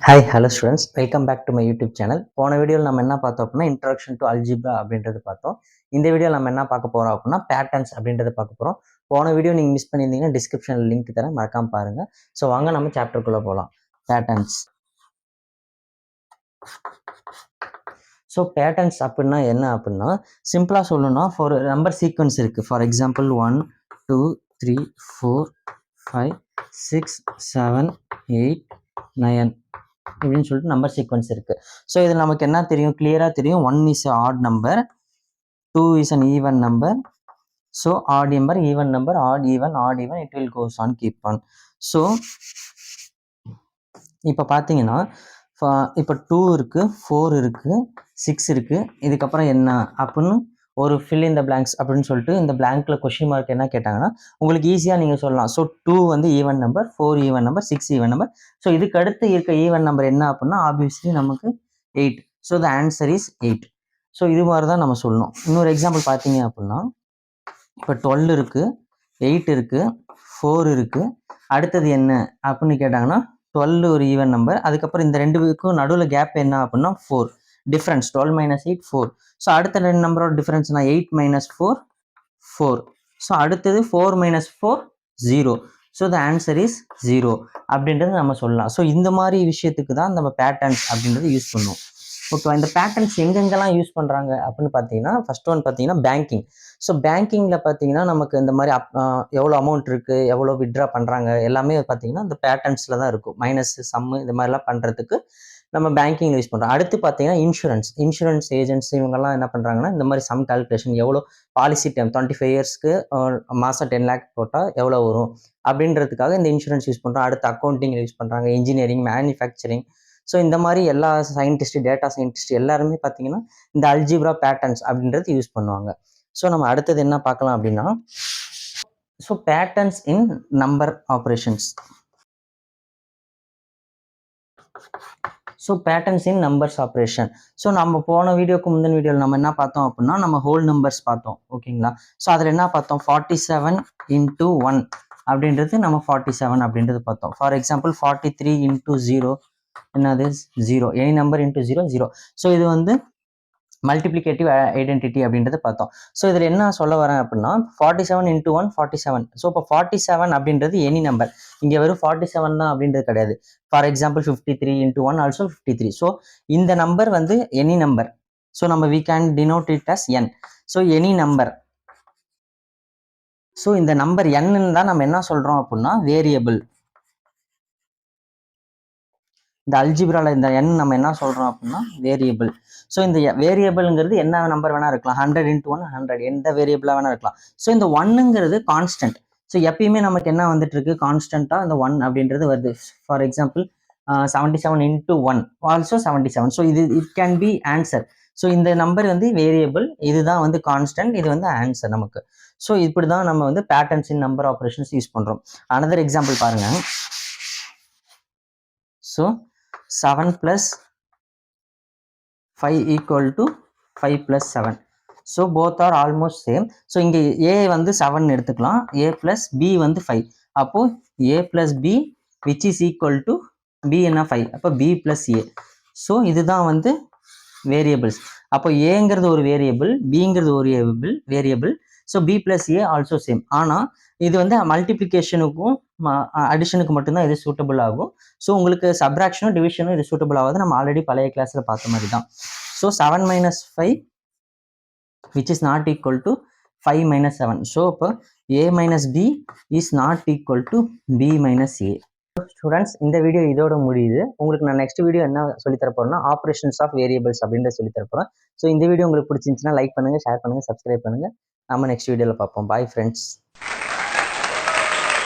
Hi hello students, welcome back to my YouTube channel. போன வீடியோவில் நம்ம என்ன பார்த்தோம் அப்படின்னா இன்ட்ரடக்ஷன் டு அல்ஜிப்ரா அப்படின்றது பார்த்தோம். இந்த வீடியோவில் நம்ம என்ன பார்க்க போகிறோம் அப்படின்னா பேட்டர்ன்ஸ் அப்படின்றத பார்க்க போகிறோம். போன வீடியோ நீங்கள் மிஸ் பண்ணியிருந்தீங்கன்னா டிஸ்கிரிப்ஷனில் லிங்க் தரேன், மறக்காமல் பாருங்கள். ஸோ வாங்க நம்ம சாப்டருக்குள்ளே போகலாம். பேட்டர்ன்ஸ். ஸோ பேட்டர்ன்ஸ் அப்படின்னா என்ன அப்படின்னா சிம்பிளாக சொல்லணும்னா ஒரு நம்பர் சீக்வன்ஸ் இருக்குது. ஃபார் எக்ஸாம்பிள் 1 2 3 4 5 6 7 8 9 அப்படின்னு சொல்லிட்டு நம்பர் சீக்வன்ஸ் இருக்கு. ஸோ இதில் நமக்கு என்ன தெரியும், கிளியராக தெரியும். 1 is odd number, 2 is an even number. So odd number, even number, odd even, it will goes on keep on. So இப்போ பார்த்தீங்கன்னா இப்போ 2 இருக்கு, 4 இருக்கு, 6 இருக்கு. இதுக்கப்புறம் என்ன அப்படின்னு ஒரு ஃபில் இன் த பிளாங்க்ஸ் அப்படின்னு சொல்லிட்டு இந்த பிளாங்க்ல கொஸ்டின் மார்க் என்ன கேட்டாங்கன்னா உங்களுக்கு ஈஸியாக நீங்கள் சொல்லலாம். ஸோ 2 வந்து even number, 4 even number, 6 even number. So இதுக்கு அடுத்து இருக்க ஈவன் நம்பர் என்ன அப்படின்னா ஆப்வியஸ்லி நமக்கு 8. So the answer is 8. So இது மாதிரி தான் நம்ம சொல்லணும். இன்னொரு எக்ஸாம்பிள் பார்த்தீங்க அப்படின்னா இப்போ 12 இருக்கு, 8 இருக்கு, 4 இருக்கு. அடுத்தது என்ன அப்படின்னு கேட்டாங்கன்னா 12 ஒரு ஈவன் நம்பர். அதுக்கப்புறம் இந்த ரெண்டுக்கும் நடுவில் கேப் என்ன அப்படின்னா 4 டிஃபரன்ஸ். 12 - 8 4. ஸோ அடுத்த ரெண்டு நம்பரோட டிஃபரன்ஸ்னா 8 - 4 4. ஸோ அடுத்தது 4 - 4 0. ஸோ த ஆன்சர் இஸ் 0 அப்படின்றது நம்ம சொல்லலாம். ஸோ இந்த மாதிரி விஷயத்துக்கு தான் நம்ம பேட்டர்ன்ஸ் அப்படின்றது யூஸ் பண்ணுவோம். ஓகே, இந்த பேட்டர்ன்ஸ் எங்கெங்கெல்லாம் யூஸ் பண்ணுறாங்க அப்படின்னு பார்த்தீங்கன்னா ஃபர்ஸ்ட் ஒன் பார்த்தீங்கன்னா பேங்கிங். ஸோ பேங்கிங்கில் பார்த்தீங்கன்னா நமக்கு இந்த மாதிரி எவ்வளோ அமௌண்ட் இருக்குது, எவ்வளோ வித்ட்ரா பண்ணுறாங்க எல்லாமே பார்த்தீங்கன்னா இந்த பேட்டர்ன்ஸில் தான் இருக்கும். மைனஸ், சம்மு இந்த மாதிரிலாம் பண்ணுறதுக்கு நம்ம பேங்கிங்கில் யூஸ் பண்ணுறோம். அடுத்து பார்த்தீங்கன்னா இன்சூரன்ஸ் ஏஜென்ட்ஸ் இவங்கெல்லாம் என்ன பண்ணுறாங்கன்னா இந்த மாதிரி சம் கால்குலேஷன், எவ்வளோ பாலிசி டைம் 25 இயர்ஸ்க்கு மாதம் 10 lakh போட்டால் எவ்வளோ வரும் அப்படின்றதுக்காக இந்த இன்சூரன்ஸ் யூஸ் பண்ணுறோம். அடுத்து அக்கௌண்டிங் யூஸ் பண்ணுறாங்க, இன்ஜினியரிங், மேனுஃபேக்சரிங். ஸோ இந்த மாதிரி எல்லா சயின்டிஸ்ட், டேட்டா சயின்டிஸ்ட் எல்லாருமே பார்த்தீங்கன்னா இந்த அல்ஜிப்ரா பேட்டர்ன்ஸ் அப்படின்றது யூஸ் பண்ணுவாங்க. ஸோ நம்ம அடுத்தது என்ன பார்க்கலாம் அப்படின்னா ஸோ பேட்டர்ன்ஸ் இன் நம்பர் ஆப்ரேஷன்ஸ். ஸோ பேட்டர்ன்ஸ் இன் நம்பர்ஸ் ஆப்ரேஷன். ஸோ நம்ம போன வீடியோக்கு முந்தின வீடியோவில் நம்ம என்ன பார்த்தோம் அப்படின்னா நம்ம ஹோல் நம்பர்ஸ் பார்த்தோம். ஓகேங்களா? ஸோ அதில் என்ன பார்த்தோம், 47 × 1 அப்படின்றது நம்ம 47 அப்படின்றது பார்த்தோம். ஃபார் எக்ஸாம்பிள் 43 × 0 என்னது 0. Any number into 0 0. ஸோ இது வந்து மல்டிப்ளிகேட்டிவ் ஐடென்டிட்டி அப்படின்றத பார்த்தோம். ஸோ இதில் என்ன சொல்ல வரேன் அப்படின்னா 47 × 1 47. ஸோ இப்போ 47 அப்படின்றது எனி நம்பர். இங்கே வெறும் 47 தான் அப்படின்றது கிடையாது. For example 53 × 1 also 53. ஸோ இந்த நம்பர் வந்து எனி நம்பர். ஸோ நம்ம we can denote it as n. So any number. So இந்த நம்பர் n தான் நம்ம என்ன சொல்றோம் அப்படின்னா வேரியபிள். இந்த அல்ஜிப்ரால இந்த n நம்ம என்ன சொல்றோம் அப்படின்னா வேரியபிள். ஸோ இந்த வேரியபிள்ங்கிறது என்ன நம்பர் வேணா இருக்கலாம். 100 × 1 100, எந்த வேரியபிளா வேணா இருக்கலாம். ஸோ இந்த 1ங்கிறது கான்ஸ்டன்ட். ஸோ எப்பயுமே நமக்கு என்ன வந்துட்டு இருக்கு, கான்ஸ்டன்டா இந்த 1 அப்படின்றது வருது. For example 77 × 1 also 77. ஸோ இது it can be answer. So இந்த நம்பர் வந்து வேரியபிள், இதுதான் வந்து கான்ஸ்டன்ட், இது வந்து ஆன்சர் நமக்கு. ஸோ இப்படி தான் நம்ம வந்து பேட்டர்ன்ஸ் இன் நம்பர் ஆப்ரேஷன்ஸ் யூஸ் பண்றோம். அனதர் எக்ஸாம்பிள் பாருங்க. So 7 + 5 = 5 + 7. So both are almost same. So இங்கே ஏ வந்து 7 எடுத்துக்கலாம், a + b வந்து 5. அப்போ a + b which is equal to b என்ன 5. அப்போ b + a. ஸோ இதுதான் வந்து வேரியபிள்ஸ். அப்போ ஏங்கிறது ஒரு வேரியபிள், பிங்கிறது ஒரு variable. So b + a also same. ஆனால் இது வந்து மல்டிப்ளிகேஷனுக்கும் அடிஷனுக்கு மட்டும்தான் இது சூட்டபிள் ஆகும். ஸோ உங்களுக்கு சப்ராக்ஷனும் டிவிஷனும் இது சூட்டபிள் ஆகாது. நம்ம ஆல்ரெடி பழைய கிளாஸ்ல பார்த்த மாதிரி தான். So 7 - 5 which is not equal to 5 - 7. So இப்போ a - b is not equal to b - a. Students, இந்த வீடியோ இதோட முடியுது. உங்களுக்கு நான் நெக்ஸ்ட் வீடியோ என்ன சொல்லித்தர போறேன்னா ஆப்ரேஷன்ஸ் ஆஃப் வேரியபிள்ஸ் அப்படின்றத சொல்லித்தர போறேன். ஸோ இந்த வீடியோ உங்களுக்கு பிடிச்சிருந்துச்சுன்னா லைக் பண்ணுங்க, ஷேர் பண்ணுங்க, சப்ஸ்கிரைப் பண்ணுங்க. நம்ம நெக்ஸ்ட் வீடியோவில் பார்ப்போம். Bye friends.